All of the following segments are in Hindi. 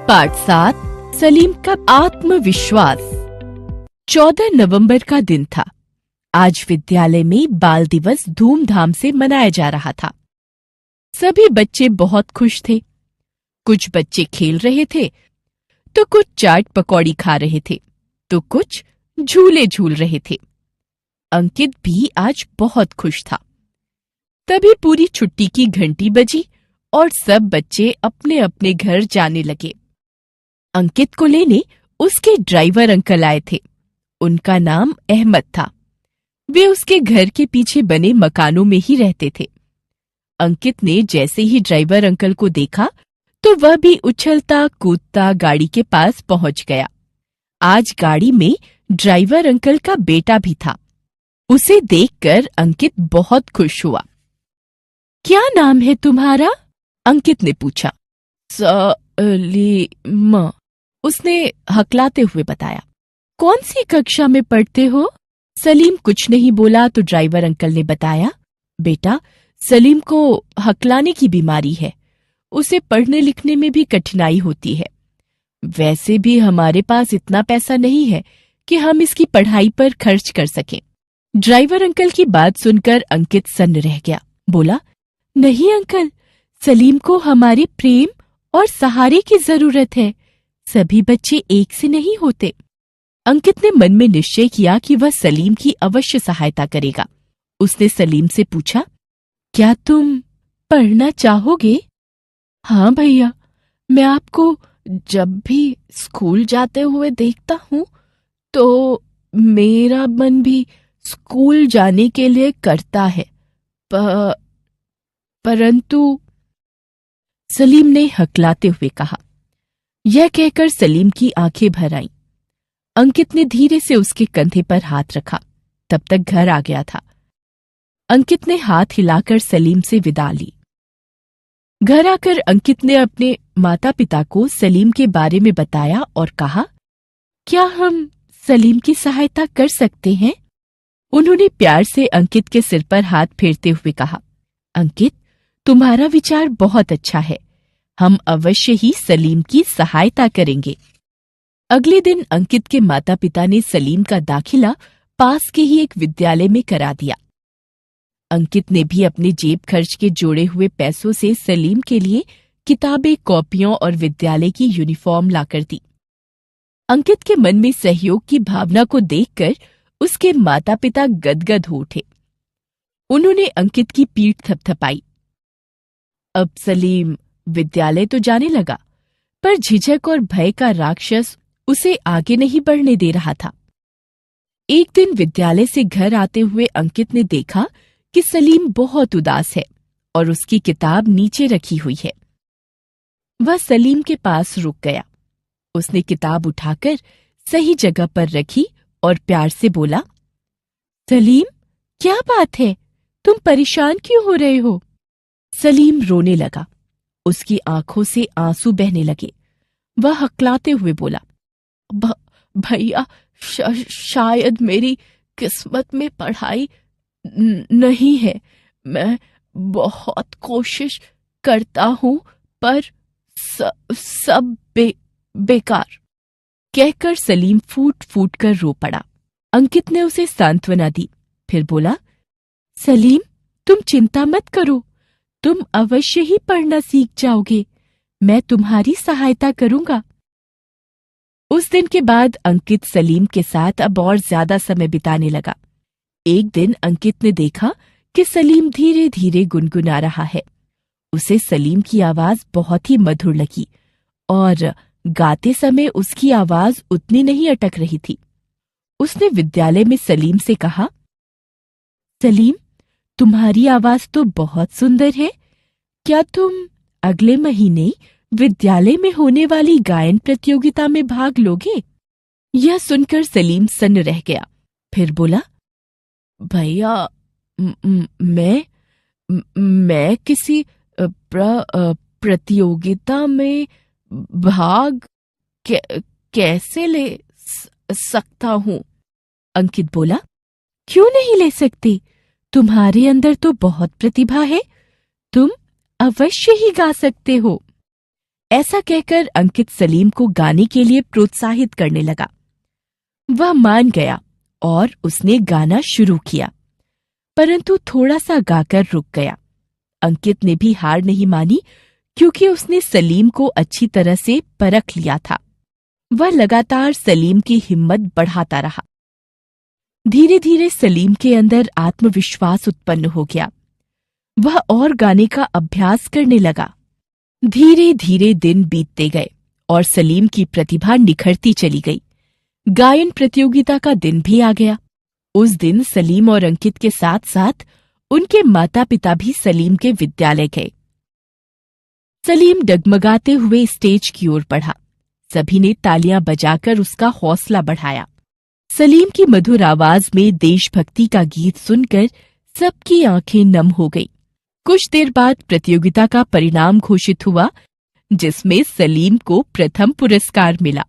पाठ 7 सलीम का आत्मविश्वास। 14 नवंबर का दिन था। आज विद्यालय में बाल दिवस धूमधाम से मनाया जा रहा था। सभी बच्चे बहुत खुश थे। कुछ बच्चे खेल रहे थे, तो कुछ चाट पकौड़ी खा रहे थे, तो कुछ झूले झूल रहे थे। अंकित भी आज बहुत खुश था। तभी पूरी छुट्टी की घंटी बजी और सब बच्चे अपने अपने घर जाने लगे। अंकित को लेने उसके ड्राइवर अंकल आए थे। उनका नाम अहमद था। वे उसके घर के पीछे बने मकानों में ही रहते थे। अंकित ने जैसे ही ड्राइवर अंकल को देखा तो वह भी उछलता कूदता गाड़ी के पास पहुंच गया। आज गाड़ी में ड्राइवर अंकल का बेटा भी था। उसे देखकर अंकित बहुत खुश हुआ। क्या नाम है तुम्हारा? अंकित ने पूछा। सलीम, उसने हकलाते हुए बताया। कौन सी कक्षा में पढ़ते हो? सलीम कुछ नहीं बोला तो ड्राइवर अंकल ने बताया, बेटा, सलीम को हकलाने की बीमारी है। उसे पढ़ने लिखने में भी कठिनाई होती है। वैसे भी हमारे पास इतना पैसा नहीं है कि हम इसकी पढ़ाई पर खर्च कर सकें। ड्राइवर अंकल की बात सुनकर अंकित सन्न रह गया। बोला, नहीं अंकल, सलीम को हमारे प्रेम और सहारे की जरूरत है। सभी बच्चे एक से नहीं होते। अंकित ने मन में निश्चय किया कि वह सलीम की अवश्य सहायता करेगा। उसने सलीम से पूछा, क्या तुम पढ़ना चाहोगे? हाँ भैया, मैं आपको जब भी स्कूल जाते हुए देखता हूँ तो मेरा मन भी स्कूल जाने के लिए करता है, परंतु सलीम ने हकलाते हुए कहा। यह कहकर सलीम की आंखें भर आईं। अंकित ने धीरे से उसके कंधे पर हाथ रखा। तब तक घर आ गया था। अंकित ने हाथ हिलाकर सलीम से विदा ली। घर आकर अंकित ने अपने माता पिता को सलीम के बारे में बताया और कहा, क्या हम सलीम की सहायता कर सकते हैं? उन्होंने प्यार से अंकित के सिर पर हाथ फेरते हुए कहा, अंकित, तुम्हारा विचार बहुत अच्छा है। हम अवश्य ही सलीम की सहायता करेंगे। अगले दिन अंकित के माता पिता ने सलीम का दाखिला पास के ही एक विद्यालय में करा दिया। अंकित ने भी अपने जेब खर्च के जोड़े हुए पैसों से सलीम के लिए किताबें, कॉपियों और विद्यालय की यूनिफॉर्म लाकर दी। अंकित के मन में सहयोग की भावना को देखकर उसके माता पिता गदगद हो उठे। उन्होंने अंकित की पीठ थपथपाई। अब सलीम विद्यालय तो जाने लगा, पर झिझक और भय का राक्षस उसे आगे नहीं बढ़ने दे रहा था। एक दिन विद्यालय से घर आते हुए अंकित ने देखा कि सलीम बहुत उदास है और उसकी किताब नीचे रखी हुई है। वह सलीम के पास रुक गया। उसने किताब उठाकर सही जगह पर रखी और प्यार से बोला, सलीम, क्या बात है? तुम परेशान क्यों हो रहे हो? सलीम रोने लगा। उसकी आंखों से आंसू बहने लगे। वह हकलाते हुए बोला, भैया, शायद मेरी किस्मत में पढ़ाई नहीं है। मैं बहुत कोशिश करता हूं, पर सब बेकार। कहकर सलीम फूट फूट कर रो पड़ा। अंकित ने उसे सांत्वना दी, फिर बोला, सलीम, तुम चिंता मत करो। तुम अवश्य ही पढ़ना सीख जाओगे। मैं तुम्हारी सहायता करूंगा। उस दिन के बाद अंकित सलीम के साथ अब और ज्यादा समय बिताने लगा। एक दिन अंकित ने देखा कि सलीम धीरे धीरे गुनगुना रहा है। उसे सलीम की आवाज बहुत ही मधुर लगी और गाते समय उसकी आवाज उतनी नहीं अटक रही थी। उसने विद्यालय में सलीम से कहा, सलीम, तुम्हारी आवाज तो बहुत सुंदर है। क्या तुम अगले महीने विद्यालय में होने वाली गायन प्रतियोगिता में भाग लोगे? यह सुनकर सलीम सन्न रह गया। फिर बोला, भैया, मैं किसी प्रतियोगिता में भाग कैसे ले सकता हूँ? अंकित बोला, क्यों नहीं ले सकते? तुम्हारे अंदर तो बहुत प्रतिभा है। तुम अवश्य ही गा सकते हो। ऐसा कहकर अंकित सलीम को गाने के लिए प्रोत्साहित करने लगा। वह मान गया और उसने गाना शुरू किया, परंतु थोड़ा सा गाकर रुक गया। अंकित ने भी हार नहीं मानी, क्योंकि उसने सलीम को अच्छी तरह से परख लिया था। वह लगातार सलीम की हिम्मत बढ़ाता रहा। धीरे धीरे सलीम के अंदर आत्मविश्वास उत्पन्न हो गया। वह और गाने का अभ्यास करने लगा। धीरे धीरे दिन बीतते गए और सलीम की प्रतिभा निखरती चली गई। गायन प्रतियोगिता का दिन भी आ गया। उस दिन सलीम और अंकित के साथ साथ उनके माता पिता भी सलीम के विद्यालय गए। सलीम डगमगाते हुए स्टेज की ओर बढ़ा। सभी ने तालियां बजाकर उसका हौसला बढ़ाया। सलीम की मधुर आवाज में देशभक्ति का गीत सुनकर सबकी आंखें नम हो गई। कुछ देर बाद प्रतियोगिता का परिणाम घोषित हुआ, जिसमें सलीम को प्रथम पुरस्कार मिला।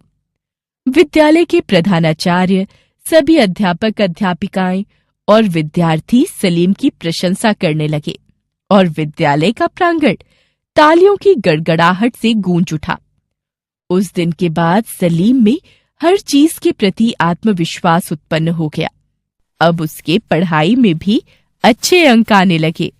विद्यालय के प्रधानाचार्य, सभी अध्यापक अध्यापिकाएं और विद्यार्थी सलीम की प्रशंसा करने लगे और विद्यालय का प्रांगण तालियों की गड़गड़ाहट से गूंज उठा। उस दिन के बाद सलीम में हर चीज के प्रति आत्मविश्वास उत्पन्न हो गया। अब उसके पढ़ाई में भी अच्छे अंक आने लगे।